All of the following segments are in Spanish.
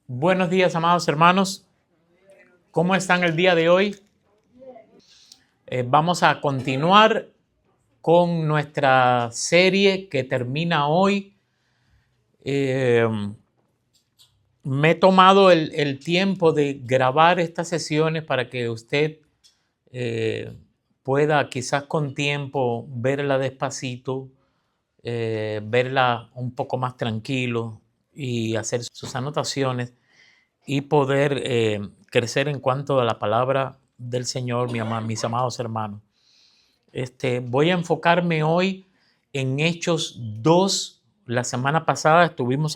Buenos días, amados hermanos. ¿Cómo están el día de hoy? Vamos a continuar con nuestra serie que termina hoy. Me he tomado el tiempo de grabar estas sesiones para que usted pueda quizás con tiempo verla despacito, verla un poco más tranquilo y hacer sus anotaciones y poder crecer en cuanto a la palabra del Señor, mis amados hermanos. Voy a enfocarme hoy en Hechos 2. La semana pasada estuvimos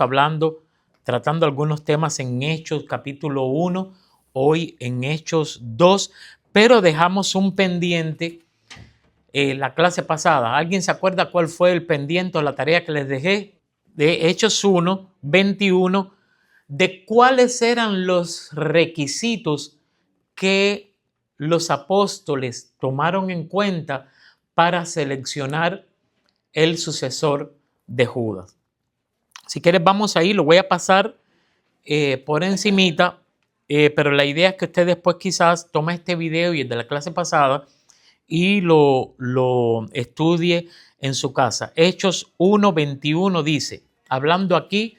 tratando algunos temas en Hechos capítulo 1, hoy en Hechos 2, pero dejamos un pendiente la clase pasada. ¿Alguien se acuerda cuál fue el pendiente o la tarea que les dejé? De Hechos 1, 21, de cuáles eran los requisitos que los apóstoles tomaron en cuenta para seleccionar el sucesor de Judas. Si quieres vamos ahí, lo voy a pasar por encimita, pero la idea es que usted después quizás tome este video y el de la clase pasada y lo estudie en su casa. Hechos 1:21 dice, hablando aquí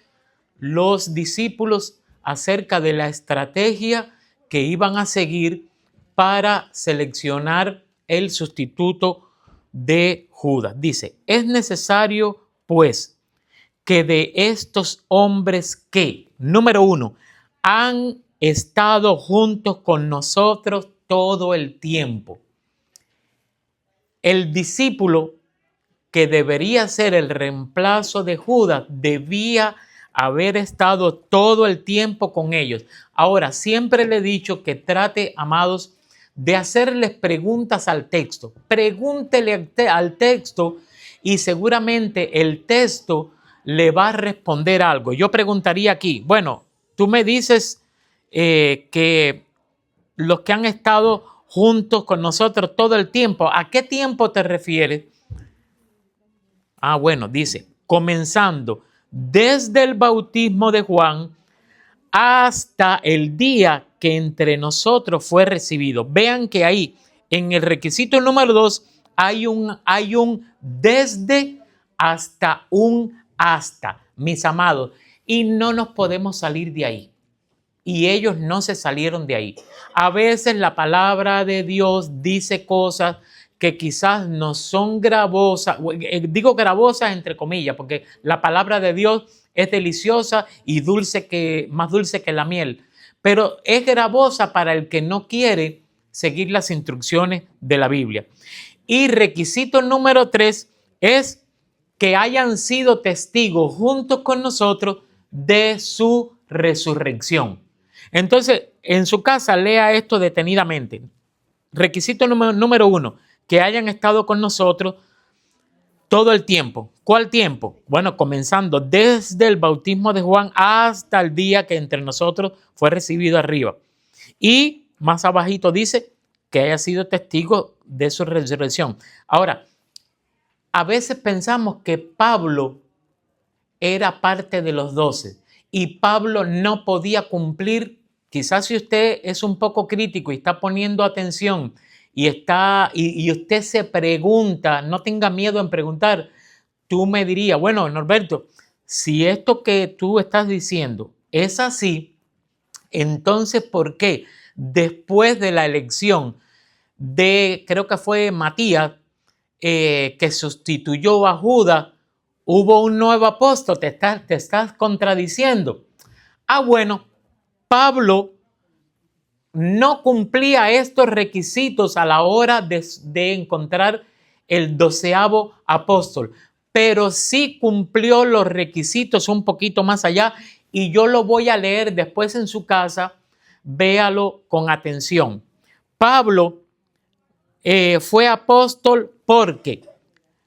los discípulos acerca de la estrategia que iban a seguir para seleccionar el sustituto de Judas. Dice, es necesario pues que de estos hombres que, número 1, han estado juntos con nosotros todo el tiempo. El discípulo que debería ser el reemplazo de Judas debía haber estado todo el tiempo con ellos. Ahora, siempre le he dicho que trate, amados, de hacerles preguntas al texto. Pregúntele al texto y seguramente el texto le va a responder algo. Yo preguntaría aquí, bueno, tú me dices que los que han estado juntos con nosotros todo el tiempo, ¿a qué tiempo te refieres? Bueno, dice, comenzando desde el bautismo de Juan hasta el día que entre nosotros fue recibido. Vean que ahí, en el requisito número 2, hay un desde hasta un hasta, mis amados, y no nos podemos salir de ahí. Y ellos no se salieron de ahí. A veces la palabra de Dios dice cosas que quizás no son gravosas, digo gravosas entre comillas, porque la palabra de Dios es deliciosa y más dulce que la miel, pero es gravosa para el que no quiere seguir las instrucciones de la Biblia. Y requisito número 3 es que hayan sido testigos juntos con nosotros de su resurrección. Entonces, en su casa lea esto detenidamente. Requisito número 1, que hayan estado con nosotros todo el tiempo. ¿Cuál tiempo? Bueno, comenzando desde el bautismo de Juan hasta el día que entre nosotros fue recibido arriba. Y más abajito dice que haya sido testigo de su resurrección. Ahora, a veces pensamos que Pablo era parte de los 12 y Pablo no podía cumplir. Quizás si usted es un poco crítico y está poniendo atención y usted se pregunta, no tenga miedo en preguntar, tú me dirías, bueno, Norberto, si esto que tú estás diciendo es así, entonces ¿por qué después de la elección de, creo que fue Matías, que sustituyó a Judas, hubo un nuevo apóstol? Te estás contradiciendo. Bueno, Pablo no cumplía estos requisitos a la hora de encontrar el 12º apóstol, pero sí cumplió los requisitos un poquito más allá, y yo lo voy a leer después en su casa, véalo con atención. Pablo fue apóstol porque,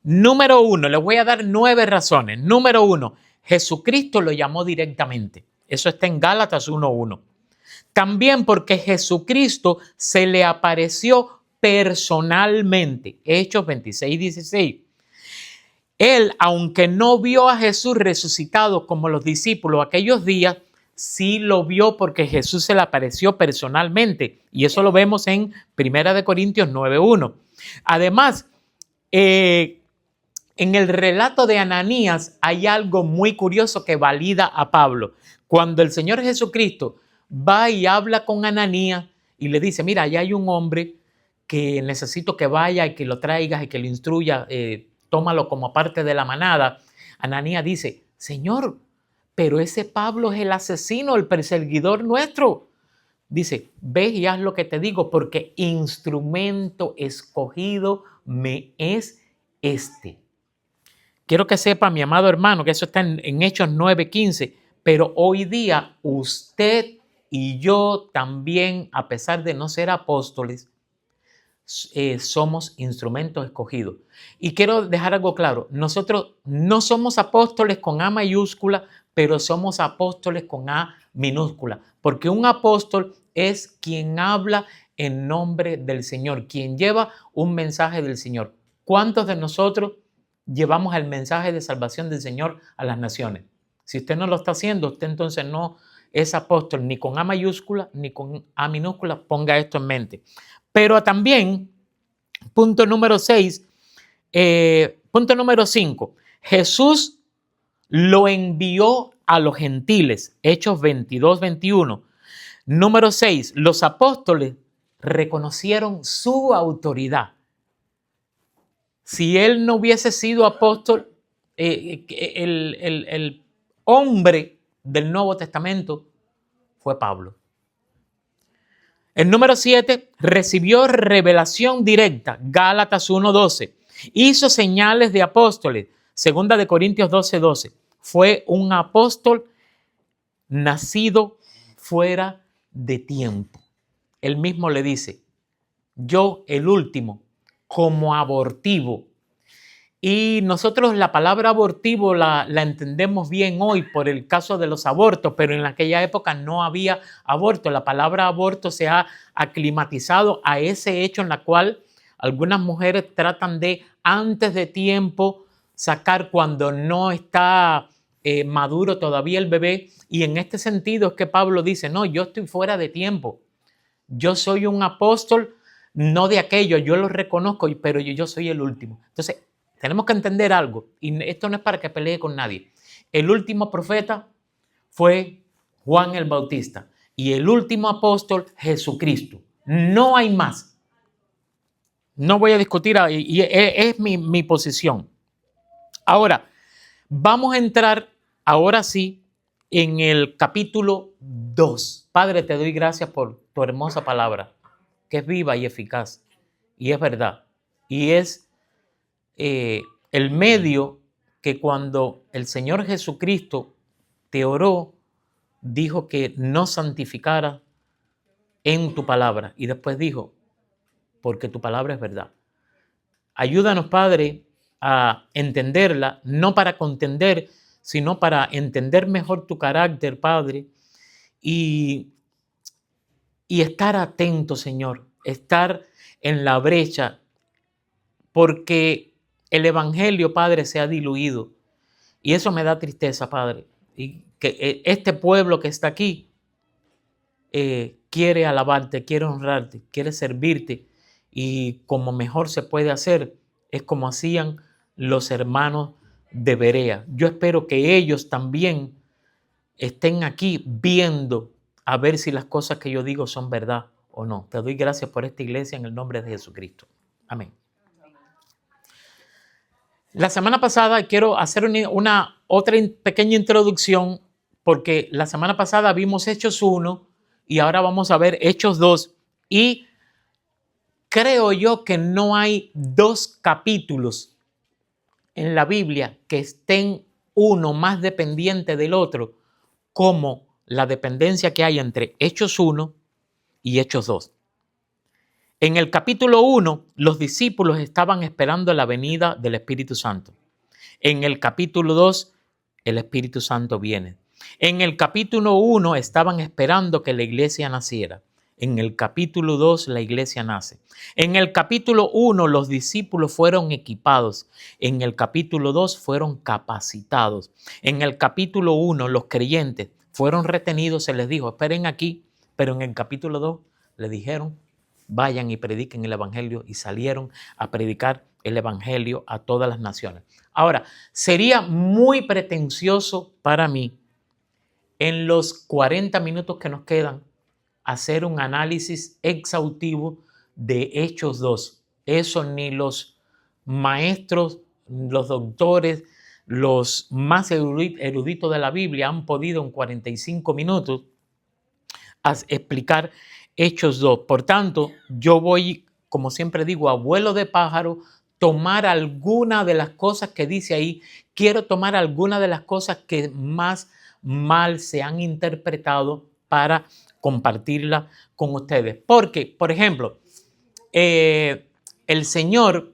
número 1, les voy a dar 9 razones. Número 1, Jesucristo lo llamó directamente. Eso está en Gálatas 1:1. También porque Jesucristo se le apareció personalmente. Hechos 26:16. Él, aunque no vio a Jesús resucitado como los discípulos aquellos días, sí lo vio porque Jesús se le apareció personalmente. Y eso lo vemos en 1 Corintios 9:1. Además, en el relato de Ananías hay algo muy curioso que valida a Pablo. Cuando el Señor Jesucristo va y habla con Ananías y le dice, mira, allá hay un hombre que necesito que vaya y que lo traigas y que lo instruya, tómalo como parte de la manada. Ananías dice, Señor, pero ese Pablo es el asesino, el perseguidor nuestro. Dice, ve y haz lo que te digo, porque instrumento escogido me es este. Quiero que sepa, mi amado hermano, que eso está en Hechos 9:15, pero hoy día usted y yo también, a pesar de no ser apóstoles, somos instrumentos escogidos. Y quiero dejar algo claro, nosotros no somos apóstoles con A mayúscula, pero somos apóstoles con A minúscula, porque un apóstol es quien habla en nombre del Señor, quien lleva un mensaje del Señor. ¿Cuántos de nosotros llevamos el mensaje de salvación del Señor a las naciones? Si usted no lo está haciendo, usted entonces no es apóstol ni con A mayúscula ni con A minúscula. Ponga esto en mente. Pero también, punto número 6, punto número 5, Jesús lo envió a los gentiles, Hechos 22:21. Número 6, los apóstoles reconocieron su autoridad. Si él no hubiese sido apóstol, el hombre del Nuevo Testamento fue Pablo. El número 7, recibió revelación directa, Gálatas 1:12. Hizo señales de apóstoles, 2 Corintios 12:12. Fue un apóstol nacido fuera de tiempo. Él mismo le dice, yo el último, como abortivo. Y nosotros la palabra abortivo la entendemos bien hoy por el caso de los abortos, pero en aquella época no había aborto. La palabra aborto se ha aclimatizado a ese hecho en la cual algunas mujeres tratan de antes de tiempo sacar cuando no está maduro todavía el bebé. Y en este sentido es que Pablo dice, no, yo estoy fuera de tiempo. Yo soy un apóstol, no de aquello, yo lo reconozco, pero yo soy el último. Entonces, tenemos que entender algo, y esto no es para que pelee con nadie. El último profeta fue Juan el Bautista y el último apóstol Jesucristo. No hay más. No voy a discutir, y es mi posición. Ahora, vamos a entrar ahora sí en el capítulo 2. Padre, te doy gracias por tu hermosa palabra, que es viva y eficaz, y es verdad, y es el medio que cuando el Señor Jesucristo te oró, dijo que no santificara en tu palabra. Y después dijo, porque tu palabra es verdad. Ayúdanos, Padre, a entenderla, no para contender, sino para entender mejor tu carácter, Padre, y estar atento, Señor, estar en la brecha, porque el evangelio, Padre, se ha diluido y eso me da tristeza, Padre. Y que este pueblo que está aquí quiere alabarte, quiere honrarte, quiere servirte, y como mejor se puede hacer es como hacían los hermanos de Berea. Yo espero que ellos también estén aquí viendo a ver si las cosas que yo digo son verdad o no. Te doy gracias por esta iglesia en el nombre de Jesucristo. Amén. La semana pasada quiero hacer otra pequeña introducción, porque la semana pasada vimos Hechos 1 y ahora vamos a ver Hechos 2, y creo yo que no hay dos capítulos en la Biblia que estén uno más dependiente del otro como la dependencia que hay entre Hechos 1 y Hechos 2. En el capítulo 1, los discípulos estaban esperando la venida del Espíritu Santo. En el capítulo 2, el Espíritu Santo viene. En el capítulo 1 estaban esperando que la iglesia naciera. En el capítulo 2 la iglesia nace. En el capítulo 1 los discípulos fueron equipados. En el capítulo 2 fueron capacitados. En el capítulo 1 los creyentes fueron retenidos, se les dijo, esperen aquí, pero en el capítulo 2 le dijeron, vayan y prediquen el evangelio, y salieron a predicar el evangelio a todas las naciones. Ahora, sería muy pretencioso para mí en los 40 minutos que nos quedan hacer un análisis exhaustivo de Hechos 2. Eso ni los maestros, los doctores, los más eruditos de la Biblia han podido en 45 minutos explicar Hechos 2. Por tanto, yo voy, como siempre digo, a vuelo de pájaro, tomar alguna de las cosas que dice ahí. Quiero tomar alguna de las cosas que más mal se han interpretado para compartirla con ustedes. Porque, por ejemplo, el Señor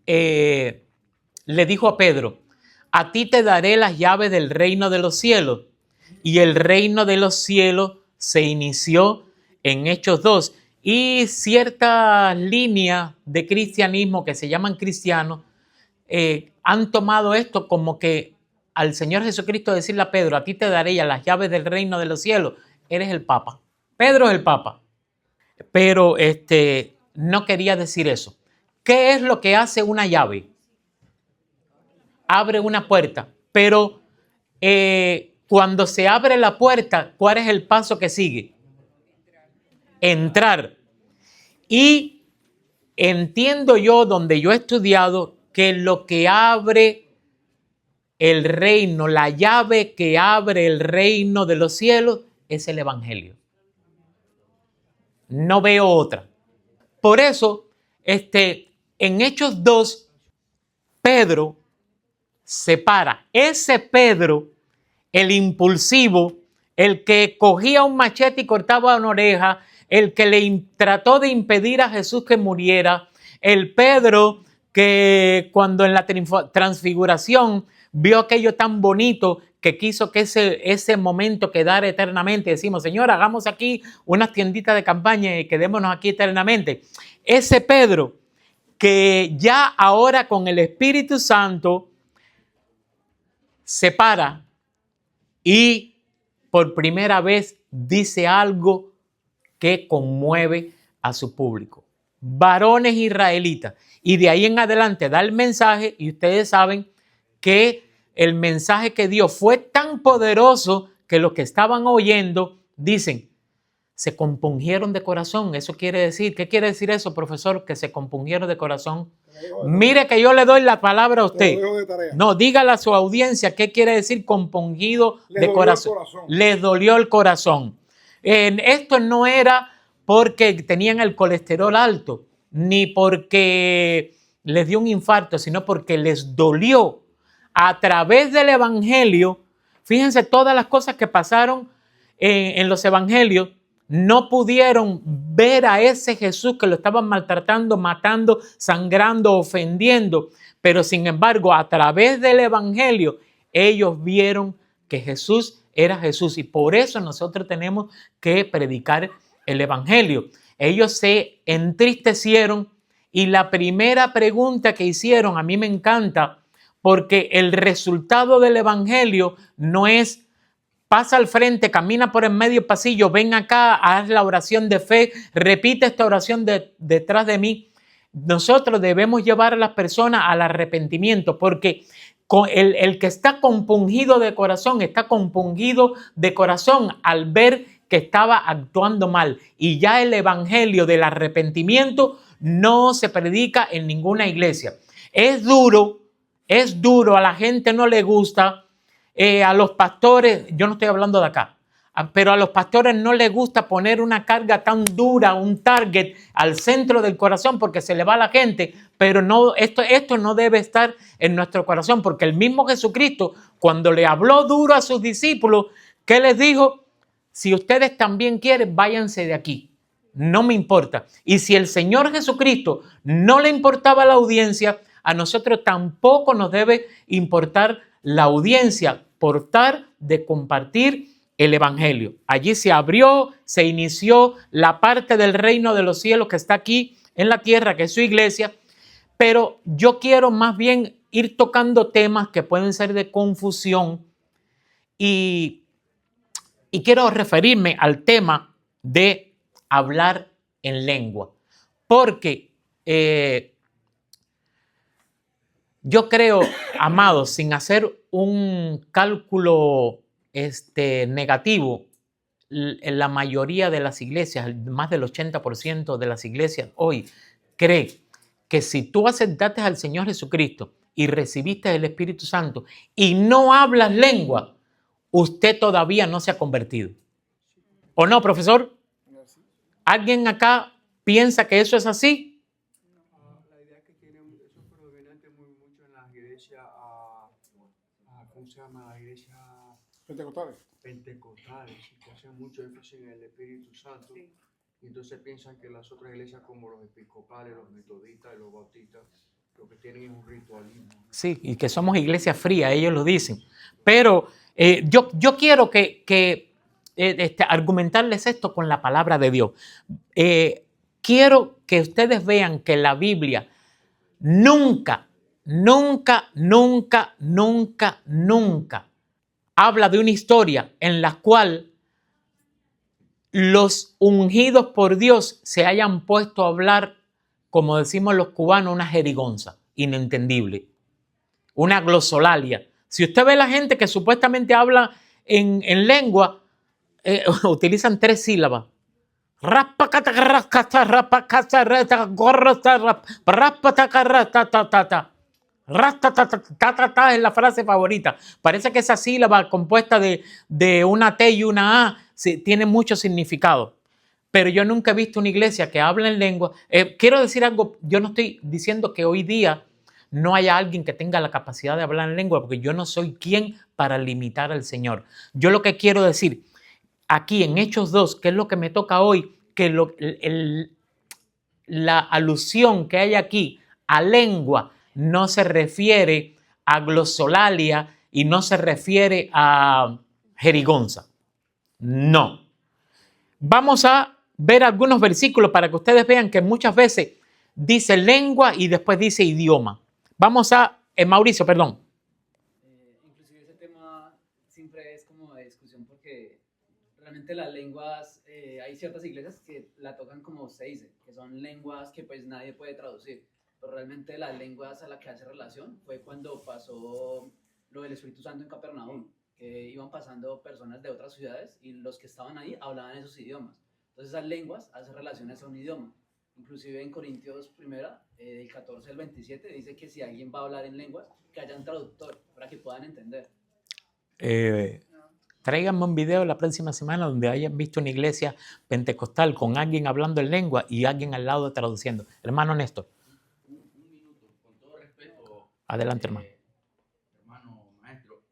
le dijo a Pedro, a ti te daré las llaves del reino de los cielos. Y el reino de los cielos se inició en Hechos 2. Y ciertas líneas de cristianismo que se llaman cristianos han tomado esto como que al Señor Jesucristo decirle a Pedro, a ti te daré ya las llaves del reino de los cielos, eres el Papa. Pedro es el Papa. Pero no quería decir eso. ¿Qué es lo que hace una llave? Abre una puerta, pero cuando se abre la puerta, ¿cuál es el paso que sigue? Entrar. Y entiendo yo, donde yo he estudiado, que lo que abre el reino, la llave que abre el reino de los cielos, es el evangelio. No veo otra. Por eso, en Hechos 2, Pedro se para. Ese Pedro, el impulsivo, el que cogía un machete y cortaba una oreja, el que le trató de impedir a Jesús que muriera, el Pedro que cuando en la transfiguración vio aquello tan bonito que quiso que ese momento quedara eternamente. Decimos, Señor, hagamos aquí unas tienditas de campaña y quedémonos aquí eternamente. Ese Pedro que ya ahora con el Espíritu Santo se para y por primera vez dice algo que conmueve a su público. Varones israelitas. Y de ahí en adelante da el mensaje, y ustedes saben que el mensaje que dio fue tan poderoso que los que estaban oyendo dicen, se compungieron de corazón. Eso quiere decir, ¿qué quiere decir eso, profesor? Que se compungieron de corazón. Mire que yo le doy la palabra a usted. No, dígale a su audiencia qué quiere decir compungido de corazón. Les dolió el corazón. Esto no era porque tenían el colesterol alto, ni porque les dio un infarto, sino porque les dolió. A través del evangelio, fíjense todas las cosas que pasaron en los evangelios, no pudieron ver a ese Jesús que lo estaban maltratando, matando, sangrando, ofendiendo. Pero sin embargo, a través del evangelio, ellos vieron que Jesús era Jesús. Y por eso nosotros tenemos que predicar el evangelio. Ellos se entristecieron y la primera pregunta que hicieron, a mí me encanta, porque el resultado del evangelio no es pasa al frente, camina por el medio pasillo, ven acá, haz la oración de fe, repite esta oración detrás de mí. Nosotros debemos llevar a las personas al arrepentimiento, porque el que está compungido de corazón, está compungido de corazón al ver que estaba actuando mal. Y ya el evangelio del arrepentimiento no se predica en ninguna iglesia. Es duro, a la gente no le gusta. A los pastores, yo no estoy hablando de acá, pero a los pastores no les gusta poner una carga tan dura, un target al centro del corazón porque se le va a la gente, pero no, esto no debe estar en nuestro corazón, porque el mismo Jesucristo, cuando le habló duro a sus discípulos, ¿qué les dijo? Si ustedes también quieren, váyanse de aquí, no me importa. Y si el Señor Jesucristo no le importaba la audiencia, a nosotros tampoco nos debe importar la audiencia por tal de compartir el evangelio. Allí se abrió, se inició la parte del reino de los cielos que está aquí en la tierra, que es su iglesia, pero yo quiero más bien ir tocando temas que pueden ser de confusión y Y quiero referirme al tema de hablar en lengua, porque yo creo, amados, sin hacer un cálculo negativo, en la mayoría de las iglesias, más del 80% de las iglesias hoy, cree que si tú aceptaste al Señor Jesucristo y recibiste el Espíritu Santo y no hablas lengua, usted todavía no se ha convertido. ¿O no, profesor? ¿Alguien acá piensa que eso es así? La idea que tienen, eso es predominante mucho en las iglesias, ¿cómo se llama? Las iglesias pentecostales, que hacen mucho énfasis en el Espíritu Santo. Sí. Y entonces piensan que las otras iglesias como los episcopales, los metodistas y los bautistas, lo que tienen es un ritualismo. Sí, y que somos iglesia fría, ellos lo dicen. Pero yo quiero argumentarles esto con la palabra de Dios. Quiero que ustedes vean que la Biblia nunca habla de una historia en la cual los ungidos por Dios se hayan puesto a hablar, como decimos los cubanos, una jerigonza inentendible, una glosolalia. Si usted ve la gente que supuestamente habla en lengua, utilizan 3 sílabas. Es la frase favorita. Parece que esa sílaba compuesta de una T y una A tiene mucho significado. Pero yo nunca he visto una iglesia que habla en lengua. Quiero decir algo, yo no estoy diciendo que hoy día no haya alguien que tenga la capacidad de hablar en lengua, porque yo no soy quien para limitar al Señor. Yo lo que quiero decir, aquí en Hechos 2, que es lo que me toca hoy, que la alusión que hay aquí a lengua no se refiere a glosolalia y no se refiere a jerigonza. No. Vamos a ver algunos versículos para que ustedes vean que muchas veces dice lengua y después dice idioma. Vamos a, Mauricio, perdón. Inclusive ese tema siempre es como de discusión porque realmente las lenguas, hay ciertas iglesias que la tocan como se dice, que son lenguas que pues nadie puede traducir. Pero realmente las lenguas a las que hace relación fue cuando pasó lo del Espíritu Santo en Capernaum, que iban pasando personas de otras ciudades y los que estaban ahí hablaban esos idiomas. Entonces esas lenguas hacen relaciones a un idioma. Inclusive en Corintios 1, del 14 al 27, dice que si alguien va a hablar en lenguas, que haya un traductor para que puedan entender. Tráiganme un video la próxima semana donde hayan visto una iglesia pentecostal con alguien hablando en lengua y alguien al lado traduciendo. Hermano Néstor. Un minuto, con todo respeto. Adelante, hermano. Hermano maestro,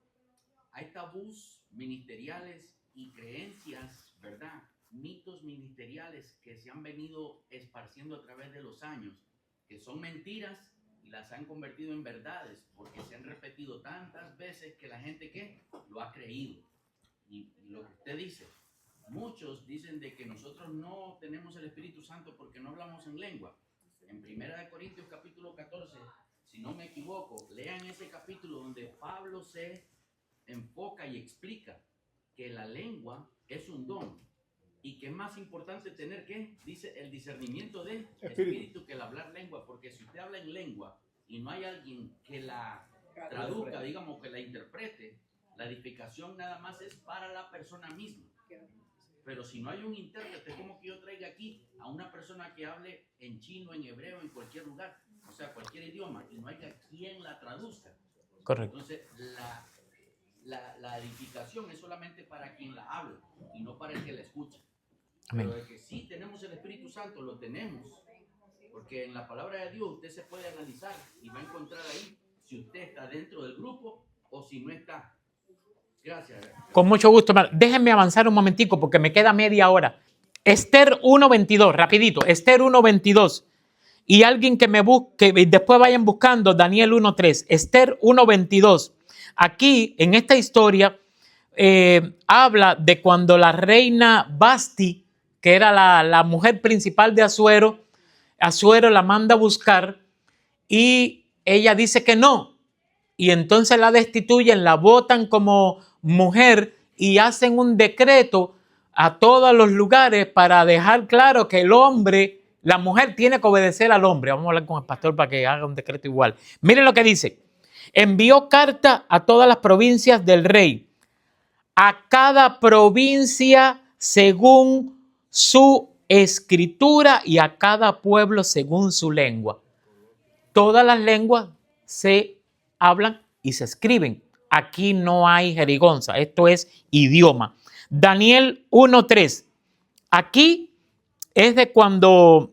hay tabús ministeriales y creencias, ¿verdad? Mitos ministeriales que se han venido esparciendo a través de los años, que son mentiras y las han convertido en verdades, porque se han repetido tantas veces que la gente ¿qué? Lo ha creído. Y lo que usted dice, muchos dicen de que nosotros no tenemos el Espíritu Santo porque no hablamos en lengua. En 1 Corintios capítulo 14, si no me equivoco, lean ese capítulo donde Pablo se enfoca y explica que la lengua es un don y que es más importante tener que, dice, el discernimiento del espíritu que el hablar lengua, porque si usted habla en lengua y no hay alguien que la traduzca, digamos, que la interprete, la edificación nada más es para la persona misma. Pero si no hay un intérprete, es como que yo traiga aquí a una persona que hable en chino, en hebreo, en cualquier lugar, o sea, cualquier idioma, y no haya quien la traduzca. Correcto. Entonces, la edificación es solamente para quien la habla y no para el que la escucha. Amén. Pero de que sí tenemos el Espíritu Santo, lo tenemos. Porque en la palabra de Dios usted se puede analizar y va a encontrar ahí si usted está dentro del grupo o si no está. Gracias. Con mucho gusto. Déjenme avanzar un momentico porque me queda media hora. Esther 1:22, rapidito. Esther 1:22. Y alguien que me busque, y después vayan buscando Daniel 1:3. Esther 1:22. Aquí, en esta historia, habla de cuando la reina Basti, que era la mujer principal de Asuero la manda a buscar y ella dice que no. Y entonces la destituyen, la botan como mujer y hacen un decreto a todos los lugares para dejar claro que el hombre, la mujer tiene que obedecer al hombre. Vamos a hablar con el pastor para que haga un decreto igual. Miren lo que dice. Envió carta a todas las provincias del rey, a cada provincia según su escritura y a cada pueblo según su lengua. Todas las lenguas se hablan y se escriben. Aquí no hay jerigonza, esto es idioma. Daniel 1:3. Aquí es de cuando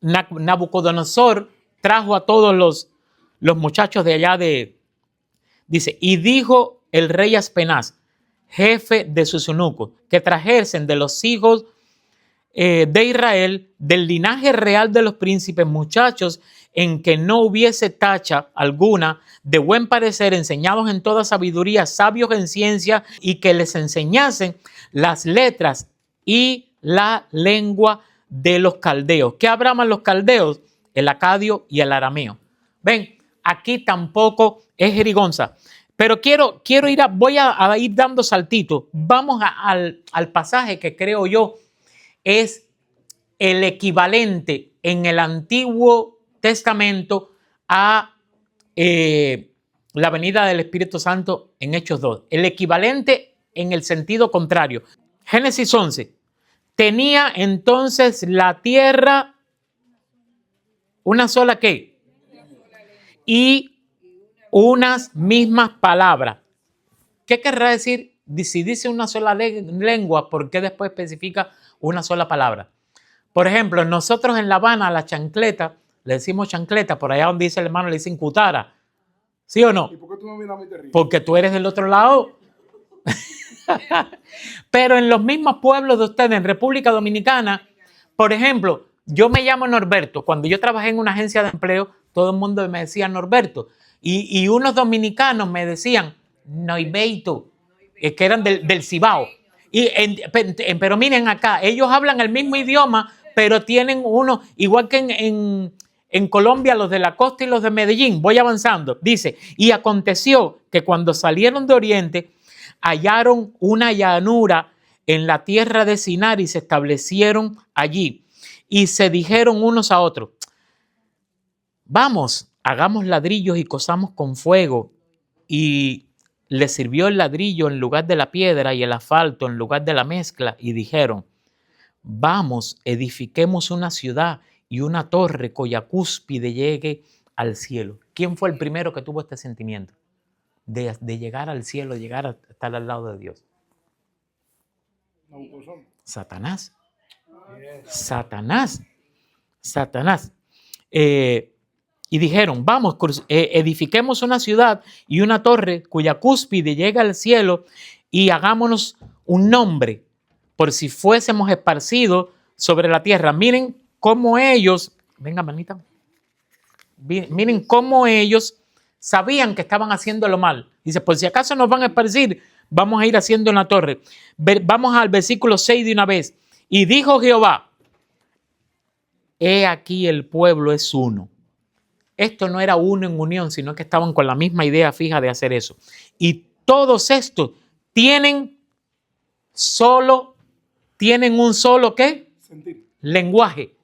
Nabucodonosor trajo a todos los muchachos de allá dice, y dijo el rey Aspenaz, jefe de sus eunucos, que trajesen de los hijos de Israel, del linaje real de los príncipes, muchachos en que no hubiese tacha alguna, de buen parecer, enseñados en toda sabiduría, sabios en ciencia, y que les enseñasen las letras y la lengua de los caldeos. ¿Qué hablaban los caldeos? El acadio y el arameo. Ven, aquí tampoco es jerigonza. Pero voy a ir dando saltitos. Vamos al pasaje que creo yo es el equivalente en el Antiguo Testamento a la venida del Espíritu Santo en Hechos 2. El equivalente en el sentido contrario. Génesis 11. Tenía entonces la tierra una sola ¿qué? Y unas mismas palabras. ¿Qué querrá decir? Si dice una sola lengua, ¿por qué después especifica una sola palabra? Por ejemplo, nosotros en La Habana, la chancleta, le decimos chancleta, por allá donde dice el hermano le dicen cutara. ¿Sí o no? ¿Y por qué tú me miras a mí te ríes? Porque tú eres del otro lado. Pero en los mismos pueblos de ustedes, en República Dominicana, por ejemplo, yo me llamo Norberto. Cuando yo trabajé en una agencia de empleo, todo el mundo me decía Norberto. Y unos dominicanos me decían Noibeito, que eran del Cibao. Pero miren acá, ellos hablan el mismo idioma, pero tienen uno, igual que en Colombia, los de la costa y los de Medellín. Voy avanzando. Dice, y aconteció que cuando salieron de Oriente, hallaron una llanura en la tierra de Sinar y se establecieron allí. Y se dijeron unos a otros, vamos, hagamos ladrillos y cosamos con fuego. Y les sirvió el ladrillo en lugar de la piedra y el asfalto en lugar de la mezcla. Y dijeron, vamos, edifiquemos una ciudad y una torre cuya cúspide llegue al cielo. ¿Quién fue el primero que tuvo este sentimiento? De llegar al cielo, llegar a estar al lado de Dios. Satanás. Satanás. Y dijeron, vamos, edifiquemos una ciudad y una torre cuya cúspide llega al cielo y hagámonos un nombre por si fuésemos esparcidos sobre la tierra. Miren cómo ellos, venga manita, miren cómo ellos sabían que estaban haciéndolo mal. Dice, por si acaso nos van a esparcir, vamos a ir haciendo una torre. Vamos al versículo 6 de una vez. Y dijo Jehová, he aquí el pueblo es uno. Esto no era uno en unión, sino que estaban con la misma idea fija de hacer eso. Y todos estos tienen un solo ¿qué? Sentir. Lenguaje.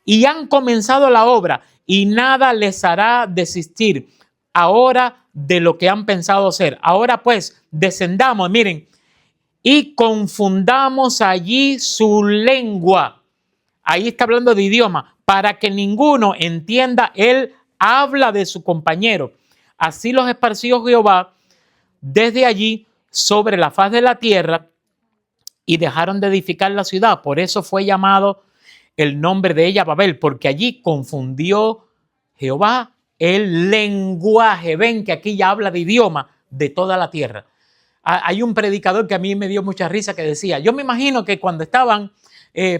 Y han comenzado la obra y nada les hará desistir ahora de lo que han pensado hacer. Ahora pues, descendamos, miren, y confundamos allí su lengua. Ahí está hablando de idioma, para que ninguno entienda, él habla de su compañero. Así los esparció Jehová desde allí sobre la faz de la tierra y dejaron de edificar la ciudad. Por eso fue llamado el nombre de ella Babel, porque allí confundió Jehová el lenguaje. Ven que aquí ya habla de idioma de toda la tierra. Hay un predicador que a mí me dio mucha risa que decía, yo me imagino que cuando estaban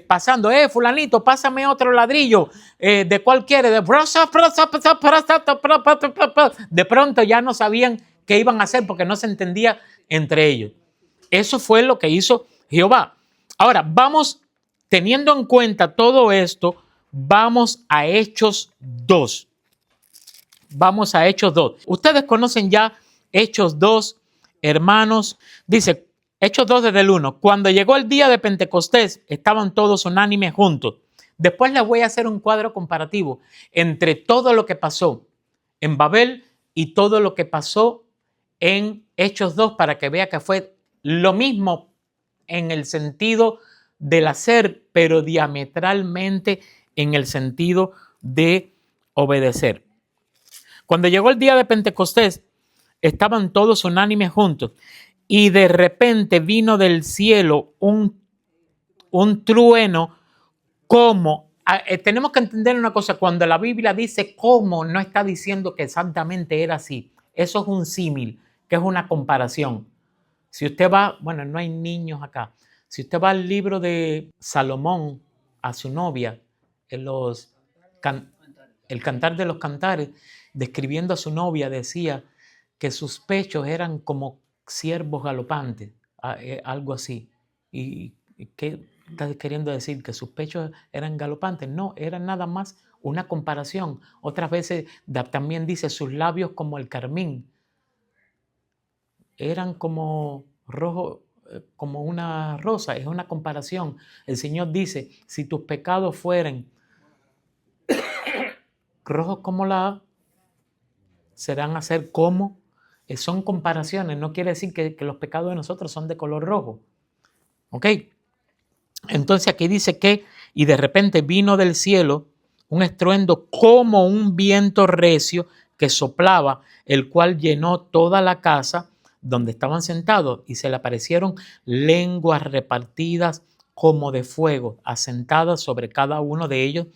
pasando, fulanito, pásame otro ladrillo, ¿de cuál quiere? De pronto ya no sabían qué iban a hacer porque no se entendía entre ellos. Eso fue lo que hizo Jehová. Ahora, vamos, teniendo en cuenta todo esto, vamos a Hechos 2. Vamos a Hechos 2. Ustedes conocen ya Hechos 2, hermanos, dice, Hechos 2 desde el 1. Cuando llegó el día de Pentecostés, estaban todos unánimes juntos. Después les voy a hacer un cuadro comparativo entre todo lo que pasó en Babel y todo lo que pasó en Hechos 2 para que vea que fue lo mismo en el sentido del hacer, pero diametralmente en el sentido de obedecer. Cuando llegó el día de Pentecostés, estaban todos unánimes juntos y de repente vino del cielo un trueno como... tenemos que entender una cosa, cuando la Biblia dice cómo, no está diciendo que exactamente era así. Eso es un símil, que es una comparación. Si usted va, bueno, no hay niños acá. Si usted va al libro de Salomón a su novia, el Cantar de los Cantares, describiendo a su novia, decía que sus pechos eran como ciervos galopantes, algo así. ¿Y qué está queriendo decir? ¿Que sus pechos eran galopantes? No, era nada más una comparación. Otras veces también dice sus labios como el carmín. Eran como rojo, como una rosa, es una comparación. El Señor dice, si tus pecados fueren rojos como la serán a ser como, son comparaciones, no quiere decir que los pecados de nosotros son de color rojo. ¿Ok? Entonces aquí dice que, y de repente vino del cielo un estruendo como un viento recio que soplaba, el cual llenó toda la casa donde estaban sentados, y se le aparecieron lenguas repartidas como de fuego, asentadas sobre cada uno de ellos,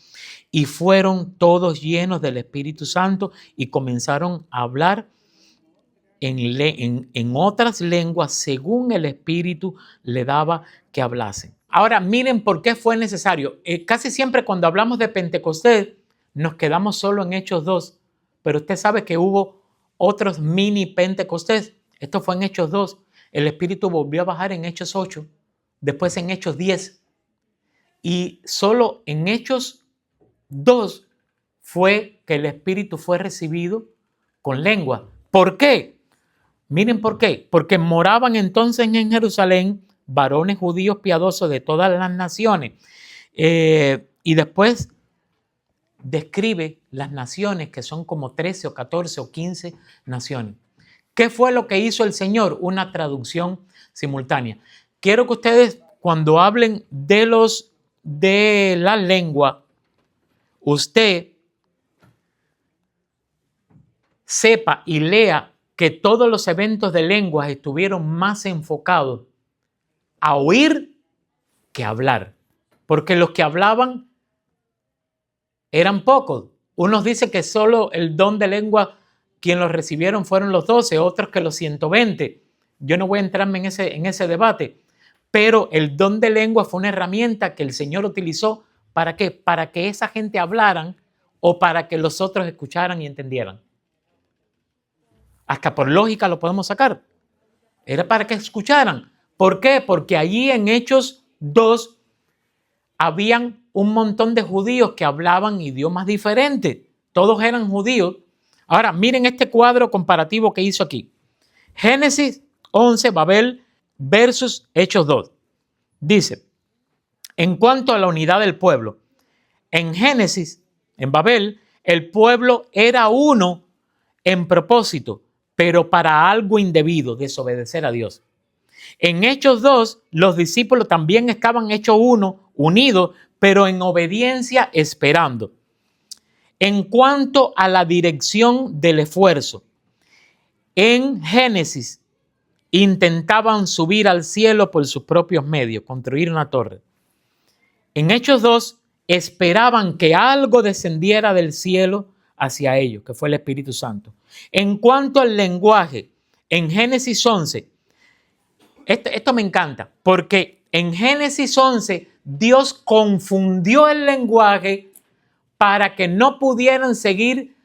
y fueron todos llenos del Espíritu Santo y comenzaron a hablar en otras lenguas según el Espíritu le daba que hablasen. Ahora miren por qué fue necesario. Casi siempre cuando hablamos de Pentecostés nos quedamos solo en Hechos 2, pero usted sabe que hubo otros mini Pentecostés. Esto fue en Hechos 2. El Espíritu volvió a bajar en Hechos 8, después en Hechos 10. Y solo en Hechos 2 fue que el Espíritu fue recibido con lengua. ¿Por qué? Miren por qué. Porque moraban entonces en Jerusalén varones judíos piadosos de todas las naciones. Y después describe las naciones, que son como 13 o 14 o 15 naciones. ¿Qué fue lo que hizo el Señor? Una traducción simultánea. Quiero que ustedes, cuando hablen de la lengua, usted sepa y lea que todos los eventos de lenguas estuvieron más enfocados a oír que a hablar, porque los que hablaban eran pocos. Unos dicen que solo el don de lengua quien los recibieron fueron los 12, otros que los 120. Yo no voy a entrarme en ese debate, pero el don de lengua fue una herramienta que el Señor utilizó. ¿Para qué? Para que esa gente hablaran o para que los otros escucharan y entendieran. Hasta por lógica lo podemos sacar. Era para que escucharan. ¿Por qué? Porque allí en Hechos 2 habían un montón de judíos que hablaban idiomas diferentes. Todos eran judíos. Ahora, miren este cuadro comparativo que hizo aquí. Génesis 11, Babel versus Hechos 2. Dice, en cuanto a la unidad del pueblo, en Génesis, en Babel, el pueblo era uno en propósito, pero para algo indebido, desobedecer a Dios. En Hechos 2, los discípulos también estaban hechos uno, unidos, pero en obediencia esperando. En cuanto a la dirección del esfuerzo, en Génesis intentaban subir al cielo por sus propios medios, construir una torre. En Hechos 2 esperaban que algo descendiera del cielo hacia ellos, que fue el Espíritu Santo. En cuanto al lenguaje, en Génesis 11, esto me encanta, porque en Génesis 11 Dios confundió el lenguaje para que no pudieran seguir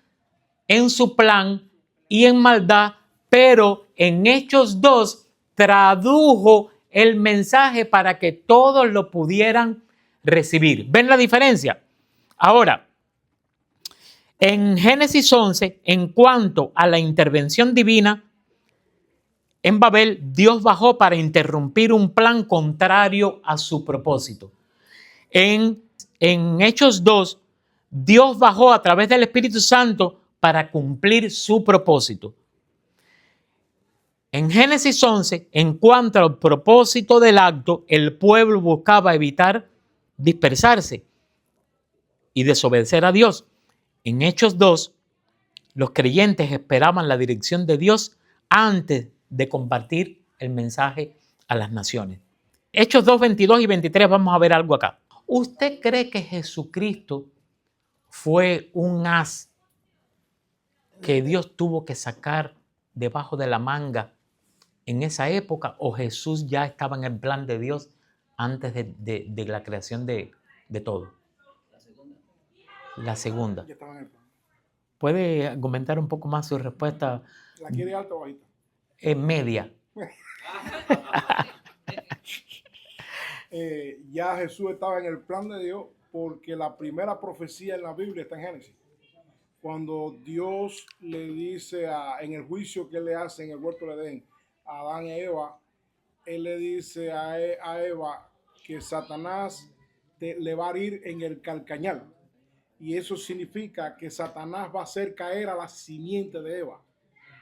en su plan y en maldad, pero en Hechos 2 tradujo el mensaje para que todos lo pudieran recibir. ¿Ven la diferencia? Ahora, en Génesis 11, en cuanto a la intervención divina, en Babel, Dios bajó para interrumpir un plan contrario a su propósito. En Hechos 2, Dios bajó a través del Espíritu Santo para cumplir su propósito. En Génesis 11, en cuanto al propósito del acto, el pueblo buscaba evitar dispersarse y desobedecer a Dios. En Hechos 2, los creyentes esperaban la dirección de Dios antes de compartir el mensaje a las naciones. Hechos 2, 22 y 23, vamos a ver algo acá. ¿Usted cree que Jesucristo fue un as que Dios tuvo que sacar debajo de la manga en esa época, o Jesús ya estaba en el plan de Dios antes de la creación de todo? La segunda. Ya estaba en el plan. ¿Puede argumentar un poco más su respuesta? ¿La quiere alta o bajita? Media. Ya Jesús estaba en el plan de Dios, porque la primera profecía en la Biblia está en Génesis. Cuando Dios le dice en el juicio que él le hace en el huerto de Edén a Adán y Eva, él le dice a Eva que Satanás le va a herir en el calcañar. Y eso significa que Satanás va a hacer caer a la simiente de Eva.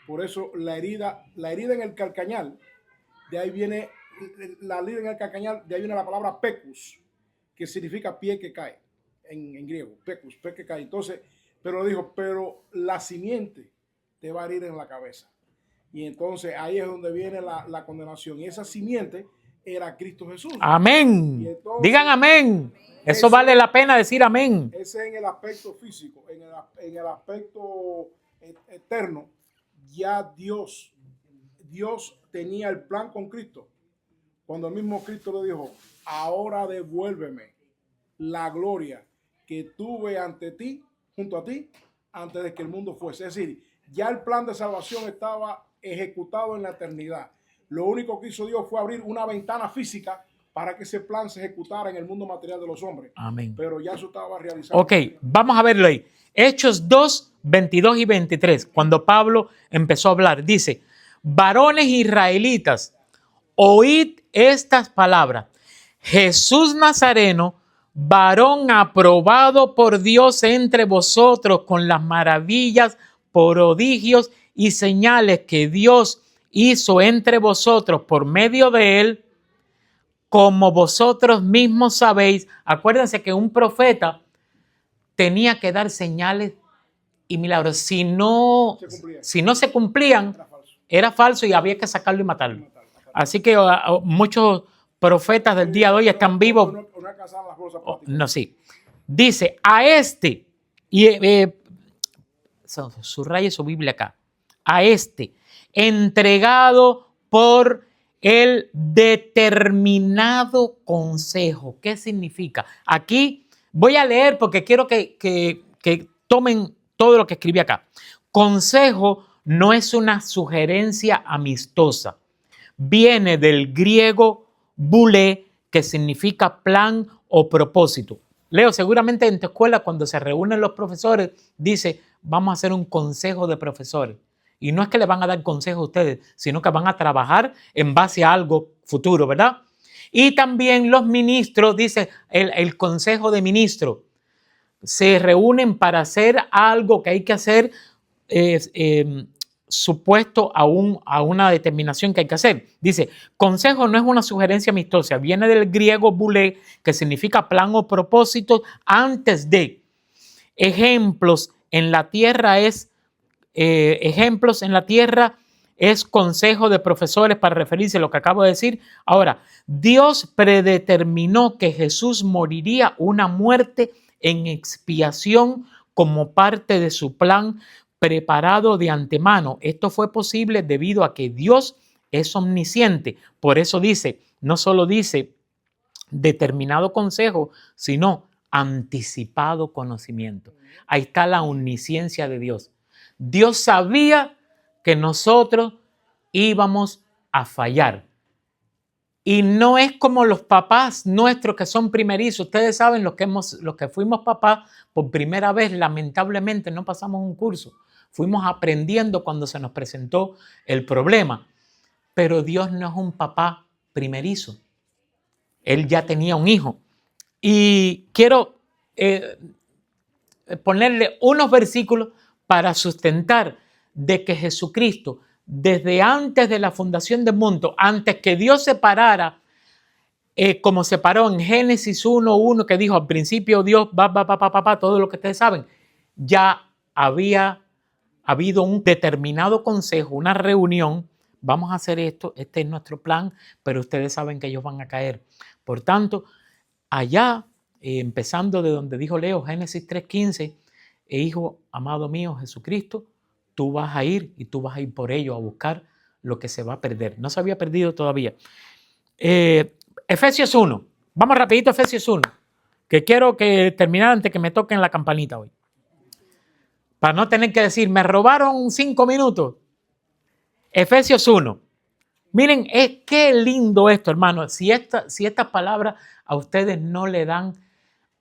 Por eso la herida en el calcañar, de ahí viene la herida en el calcañar, de ahí viene la palabra pecus, que significa pie que cae en griego, pecus, pie que cae. Entonces, pero dijo, pero la simiente te va a herir en la cabeza. Y entonces ahí es donde viene la condenación. Y esa simiente era Cristo Jesús. Amén. Entonces, digan amén. Eso vale la pena decir amén. Ese es en el aspecto físico. En el aspecto eterno, ya Dios tenía el plan con Cristo. Cuando el mismo Cristo le dijo, ahora devuélveme la gloria que tuve junto a ti, antes de que el mundo fuese. Es decir, ya el plan de salvación estaba ejecutado en la eternidad. Lo único que hizo Dios fue abrir una ventana física para que ese plan se ejecutara en el mundo material de los hombres. Amén. Pero ya eso estaba realizado. Ok, vamos a verlo ahí. Hechos 2, 22 y 23, cuando Pablo empezó a hablar, dice, varones israelitas, oíd estas palabras. Jesús Nazareno, varón aprobado por Dios entre vosotros con las maravillas, prodigios y señales que Dios hizo entre vosotros por medio de él, como vosotros mismos sabéis. Acuérdense que un profeta tenía que dar señales y milagros. Si no se cumplían, era falso y había que sacarlo y matarlo. Así que muchos profetas del día de hoy están vivos. No, sí. Dice, a este, y subraye su Biblia acá, a este, entregado por el determinado consejo. ¿Qué significa? Aquí voy a leer porque quiero que tomen todo lo que escribí acá. Consejo no es una sugerencia amistosa. Viene del griego boulé, que significa plan o propósito. Leo, seguramente en tu escuela cuando se reúnen los profesores, dice, vamos a hacer un consejo de profesores. Y no es que le van a dar consejo a ustedes, sino que van a trabajar en base a algo futuro, ¿verdad? Y también los ministros, dice el consejo de ministros, se reúnen para hacer algo que hay que hacer supuesto a una determinación que hay que hacer. Dice, consejo no es una sugerencia amistosa, viene del griego boulé, que significa plan o propósito antes de. Ejemplos en la tierra es consejo de profesores para referirse a lo que acabo de decir. Ahora, Dios predeterminó que Jesús moriría una muerte en expiación como parte de su plan preparado de antemano. Esto fue posible debido a que Dios es omnisciente. Por eso dice, no solo dice determinado consejo, sino anticipado conocimiento. Ahí está la omnisciencia de Dios. Dios sabía que nosotros íbamos a fallar. Y no es como los papás nuestros que son primerizos. Ustedes saben, los que fuimos papás por primera vez, lamentablemente no pasamos un curso. Fuimos aprendiendo cuando se nos presentó el problema. pero Dios no es un papá primerizo. Él ya tenía un hijo. Y quiero ponerle unos versículos para sustentar de que Jesucristo, desde antes de la fundación del mundo, antes que Dios separara, como separó en Génesis 1:1, que dijo al principio Dios, todo lo que ustedes saben, ya había habido un determinado consejo, una reunión. Vamos a hacer esto, este es nuestro plan, pero ustedes saben que ellos van a caer. Por tanto, allá, empezando de donde dijo Leo, Génesis 3:15, hijo amado mío Jesucristo, tú vas a ir y tú vas a ir por ello a buscar lo que se va a perder. No se había perdido todavía. Efesios 1. Vamos rapidito a Efesios 1, que quiero que terminar antes que me toquen la campanita hoy. Para no tener que decir, me robaron 5 minutos. Efesios 1. Miren, qué lindo esto, hermano. Si estas palabras a ustedes no le dan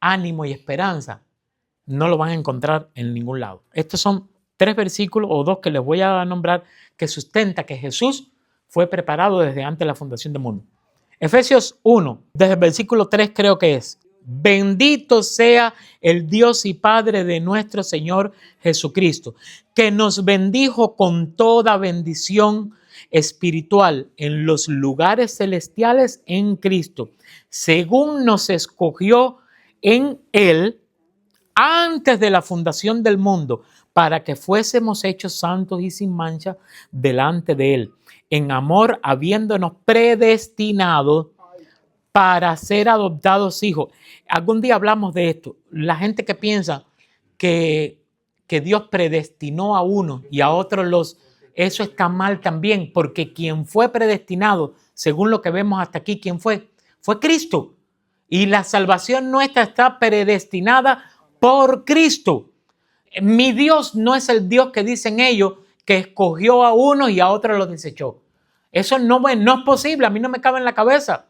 ánimo y esperanza, no lo van a encontrar en ningún lado. Estos son 3 versículos o 2 que les voy a nombrar que sustenta que Jesús fue preparado desde antes de la fundación del mundo. Efesios 1, desde el versículo 3 creo que es: bendito sea el Dios y Padre de nuestro Señor Jesucristo, que nos bendijo con toda bendición espiritual en los lugares celestiales en Cristo, según nos escogió en Él antes de la fundación del mundo, para que fuésemos hechos santos y sin mancha delante de Él, en amor, habiéndonos predestinado para ser adoptados hijos. Algún día hablamos de esto. La gente que piensa que Dios predestinó a uno y a otros eso está mal también, porque quien fue predestinado, según lo que vemos hasta aquí, ¿quién fue? Fue Cristo. Y la salvación nuestra está predestinada por Cristo. Mi Dios no es el Dios que dicen ellos, que escogió a uno y a otros los desechó. Eso no es posible, a mí no me cabe en la cabeza.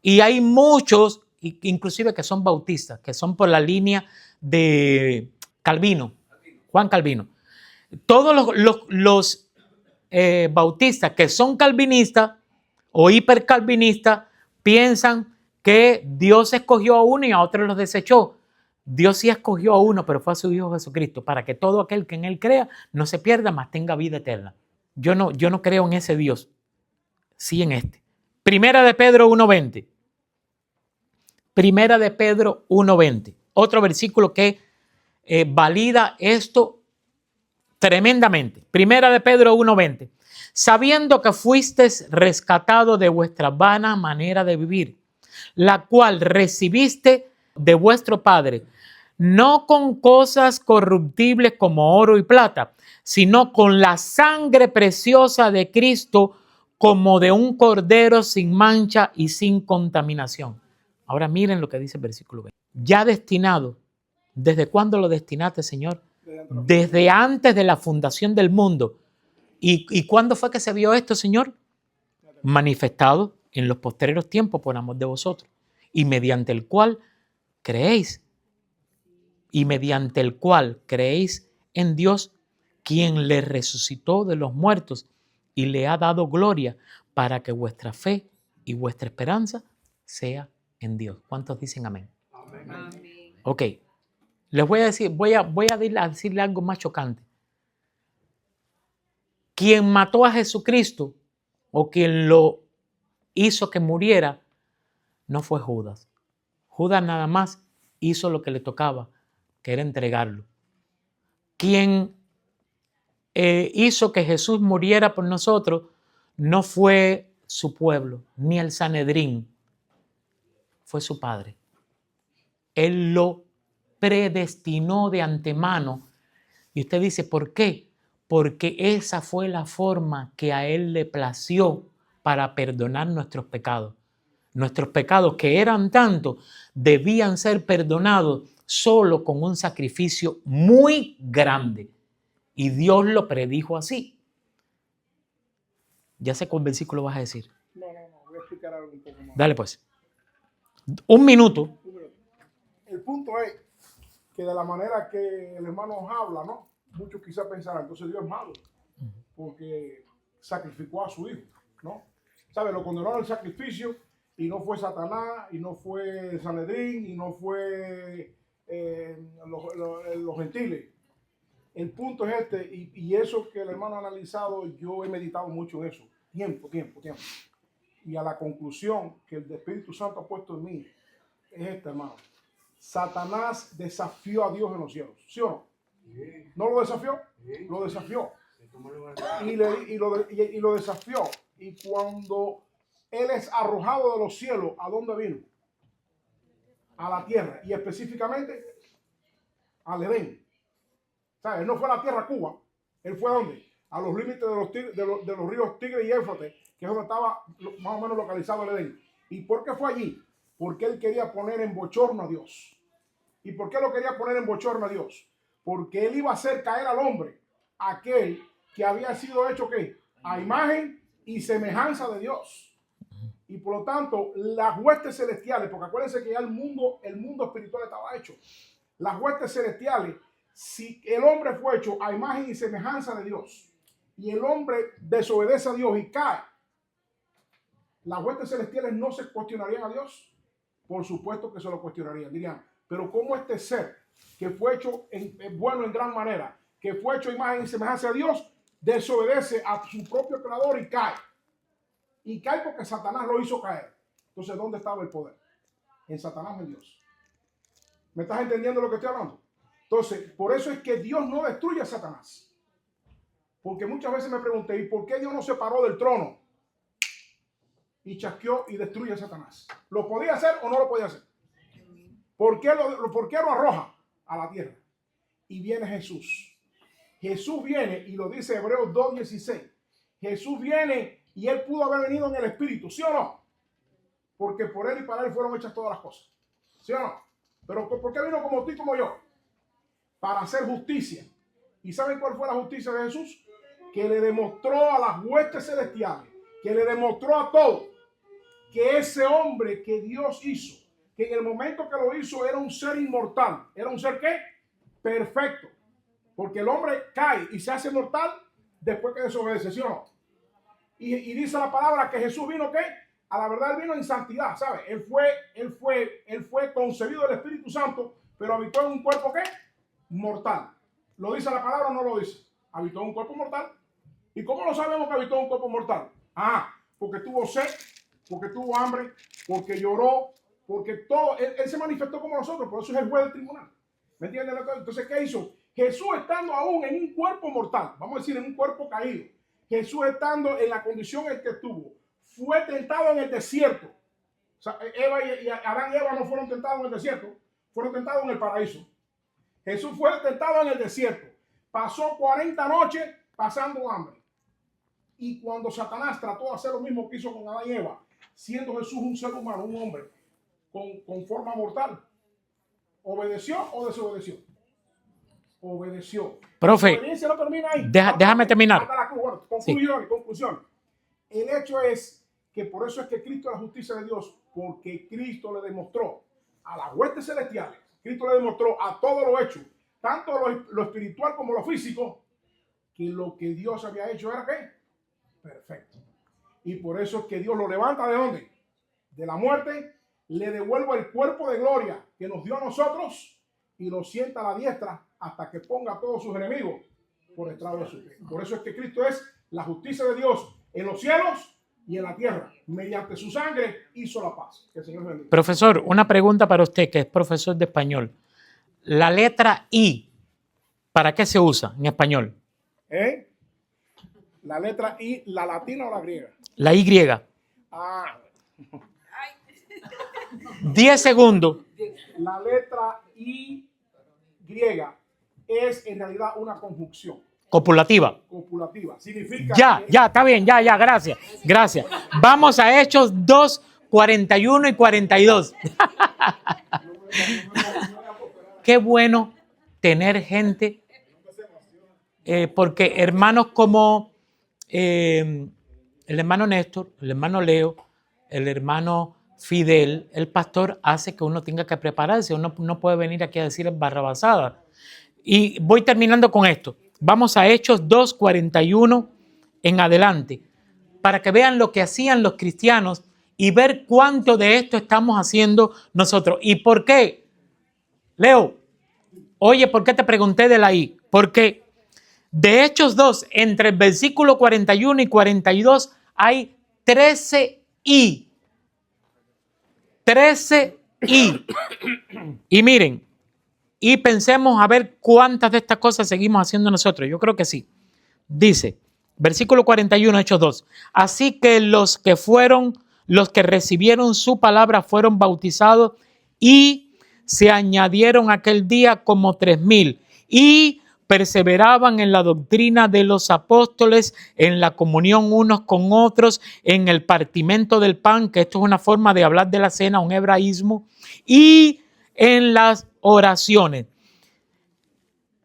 Y hay muchos, inclusive que son bautistas, que son por la línea de Calvino, Juan Calvino. Todos los bautistas que son calvinistas o hipercalvinistas piensan que Dios escogió a uno y a otros los desechó. Dios sí escogió a uno, pero fue a su Hijo Jesucristo, para que todo aquel que en Él crea no se pierda, mas tenga vida eterna. Yo no creo en ese Dios, sí en este. Primera de Pedro 1:20. Primera de Pedro 1:20. Otro versículo que valida esto tremendamente. Primera de Pedro 1:20. Sabiendo que fuisteis rescatados de vuestra vana manera de vivir, la cual recibiste de vuestro Padre, no con cosas corruptibles como oro y plata, sino con la sangre preciosa de Cristo, como de un cordero sin mancha y sin contaminación. Ahora miren lo que dice el versículo 20. Ya destinado. ¿Desde cuándo lo destinaste, Señor? Desde antes de la fundación del mundo. ¿Y cuándo fue que se vio esto, Señor? Manifestado en los postreros tiempos por amor de vosotros. Y mediante el cual creéis. Y mediante el cual creéis en Dios, quien le resucitó de los muertos y le ha dado gloria, para que vuestra fe y vuestra esperanza sea en Dios. ¿Cuántos dicen amén? Amén. Ok. Les voy a decir, voy a decirle algo más chocante. Quien mató a Jesucristo o quien lo hizo que muriera no fue Judas. Judas nada más hizo lo que le tocaba, que era entregarlo. Quien hizo que Jesús muriera por nosotros no fue su pueblo, ni el Sanedrín, fue su Padre. Él lo predestinó de antemano. Y usted dice, ¿por qué? Porque esa fue la forma que a Él le plació para perdonar nuestros pecados. Nuestros pecados, que eran tantos, debían ser perdonados solo con un sacrificio muy grande. Y Dios lo predijo así. Ya sé cuál versículo vas a decir. No, voy a explicar algo un poco más. Dale pues. Un minuto. El punto es que de la manera que el hermano habla, ¿no? Muchos quizás pensarán, entonces Dios es malo, porque sacrificó a su hijo, ¿no? ¿Sabes? Lo condenaron al sacrificio y no fue Satanás, y no fue Sanedrín, y no fue los gentiles. El punto es este, y eso que el hermano ha analizado, yo he meditado mucho en eso, tiempo. Y a la conclusión que el Espíritu Santo ha puesto en mí es esta, hermano. Satanás desafió a Dios en los cielos, ¿sí o no? Sí, ¿No lo desafió? sí. Lo desafió. Esto me lo van a- Y lo desafió. Y cuando él es arrojado de los cielos, ¿a dónde vino? A la tierra. Y específicamente al Edén. ¿Sabes? Él no fue a la tierra Cuba. Él fue a dónde? A los límites de los ríos Tigre y Éufrates, que es donde estaba más o menos localizado el Edén. ¿Y por qué fue allí? Porque él quería poner en bochorno a Dios. ¿Y por qué lo quería poner en bochorno a Dios? Porque él iba a hacer caer al hombre, aquel que había sido hecho ¿qué? A imagen y semejanza de Dios. Y por lo tanto, las huestes celestiales, porque acuérdense que ya el mundo espiritual estaba hecho. Las huestes celestiales, si el hombre fue hecho a imagen y semejanza de Dios, y el hombre desobedece a Dios y cae, las huestes celestiales no se cuestionarían a Dios. Por supuesto que se lo cuestionarían. Dirían, pero ¿cómo este ser que fue hecho bueno en gran manera, que fue hecho a imagen y semejanza de Dios, desobedece a su propio creador y cae? Y cae porque Satanás lo hizo caer. Entonces, ¿dónde estaba el poder? En Satanás, en Dios. ¿Me estás entendiendo lo que estoy hablando? Entonces, por eso es que Dios no destruye a Satanás. Porque muchas veces me pregunté, ¿y por qué Dios no se paró del trono y chasqueó y destruye a Satanás? ¿Lo podía hacer o no lo podía hacer? ¿Por qué lo arroja a la tierra? Y viene Jesús. Jesús viene, y lo dice Hebreos 2:16. Jesús viene y él pudo haber venido en el Espíritu, ¿sí o no? Porque por él y para él fueron hechas todas las cosas, ¿sí o no? Pero ¿por qué vino como tú y como yo? Para hacer justicia. ¿Y saben cuál fue la justicia de Jesús? Que le demostró a las huestes celestiales, que le demostró a todos que ese hombre que Dios hizo, que en el momento que lo hizo era un ser inmortal. ¿Era un ser qué? Perfecto. Porque el hombre cae y se hace mortal después que desobedece, ¿sí o no? Y dice la palabra que Jesús vino ¿qué? A la verdad él vino en santidad, ¿sabes? Él fue concebido del Espíritu Santo, pero habitó en un cuerpo ¿qué? Mortal. ¿Lo dice la palabra o no lo dice? Habitó en un cuerpo mortal. ¿Y cómo lo sabemos que habitó en un cuerpo mortal? Ah, porque tuvo sed, porque tuvo hambre, porque lloró, porque todo, él se manifestó como nosotros, por eso es el juez del tribunal. ¿Me entienden? Entonces, ¿qué hizo? Jesús estando aún en un cuerpo mortal, vamos a decir en un cuerpo caído, Jesús estando en la condición en que estuvo, fue tentado en el desierto. O sea, Adán y Eva no fueron tentados en el desierto, fueron tentados en el paraíso. Jesús fue tentado en el desierto, pasó 40 noches pasando hambre. Y cuando Satanás trató de hacer lo mismo que hizo con Adán y Eva, siendo Jesús un ser humano, un hombre, con forma mortal, ¿obedeció o desobedeció? Obedeció. Profe, La obediencia no termina ahí. déjame terminar. Conclusión. El hecho es que por eso es que Cristo es la justicia de Dios, porque Cristo le demostró a las huestes celestiales, Cristo le demostró a todo lo hecho, tanto lo espiritual como lo físico, que lo que Dios había hecho era ¿qué? Perfecto. Y por eso es que Dios lo levanta ¿de dónde? De la muerte, le devuelve el cuerpo de gloria que nos dio a nosotros y lo sienta a la diestra hasta que ponga a todos sus enemigos por estrado de su pie. Por eso es que Cristo es la justicia de Dios en los cielos y en la tierra. Mediante su sangre hizo la paz. Que el Señor bendiga. Profesor, una pregunta para usted que es profesor de español. La letra I, ¿para qué se usa en español? La letra I, ¿la latina o la griega? La Y. Ah, 10 segundos. la letra I griega es en realidad una conjunción Copulativa. copulativa. Significa Ya, está bien, ya, gracias. Gracias. Vamos a Hechos 2, 41 y 42. Qué bueno tener gente, porque hermanos como el hermano Néstor, el hermano Leo, el hermano Fidel, el pastor, hace que uno tenga que prepararse. Uno no puede venir aquí a decir barrabasadas. Y voy terminando con esto. Vamos a Hechos 2, 41 en adelante, para que vean lo que hacían los cristianos y ver cuánto de esto estamos haciendo nosotros. ¿Y por qué? Leo, oye, ¿por qué te pregunté de la I? Porque de Hechos 2, entre el versículo 41 y 42, hay 13 I. 13 I. Y miren, y pensemos a ver cuántas de estas cosas seguimos haciendo nosotros. Yo creo que sí. Dice, versículo 41, Hechos 2. Así que los que recibieron su palabra fueron bautizados y se añadieron aquel día como 3,000 y perseveraban en la doctrina de los apóstoles, en la comunión unos con otros, en el partimento del pan, que esto es una forma de hablar de la cena, un hebraísmo, y en las oraciones.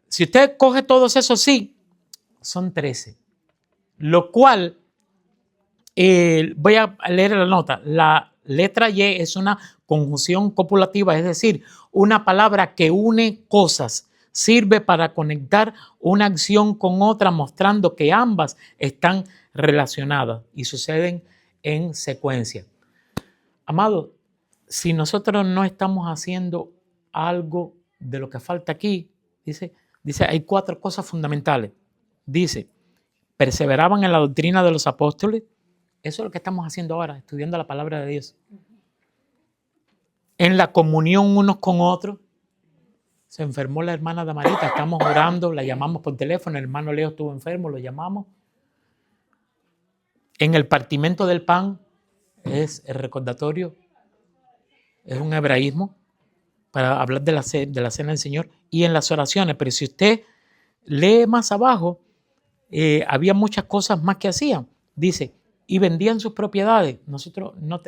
Si usted coge todos esos sí, son 13. Lo cual, voy a leer la nota. La letra Y es una conjunción copulativa, es decir, una palabra que une cosas. Sirve para conectar una acción con otra, mostrando que ambas están relacionadas y suceden en secuencia. Amado, si nosotros no estamos haciendo algo de lo que falta aquí, dice, hay 4 cosas fundamentales. Dice, perseveraban en la doctrina de los apóstoles. Eso es lo que estamos haciendo ahora, estudiando la palabra de Dios. En la comunión unos con otros. Se enfermó la hermana Damarita, estamos orando, la llamamos por teléfono, el hermano Leo estuvo enfermo, lo llamamos. En el partimento del pan es el recordatorio, es un hebraísmo para hablar de la cena del Señor, y en las oraciones. Pero si usted lee más abajo, había muchas cosas más que hacían. Dice, y vendían sus propiedades.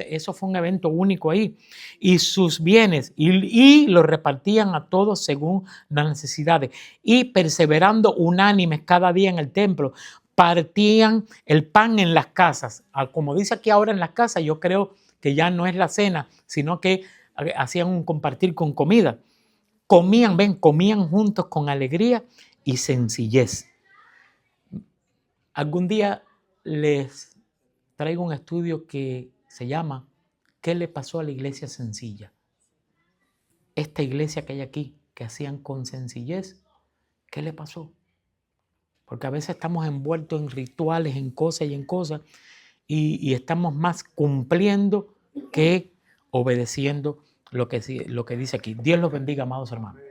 Eso fue un evento único ahí. Y sus bienes, y los repartían a todos según las necesidades. Y perseverando unánimes cada día en el templo, partían el pan en las casas. Como dice aquí ahora en las casas, yo creo que ya no es la cena, sino que hacían un compartir con comida. Comían juntos con alegría y sencillez. Algún día les traigo un estudio que se llama ¿Qué le pasó a la iglesia sencilla? Esta iglesia que hay aquí, que hacían con sencillez, ¿qué le pasó? Porque a veces estamos envueltos en rituales, en cosas y en cosas, y estamos más cumpliendo que obedeciendo lo que dice aquí. Dios los bendiga, amados hermanos.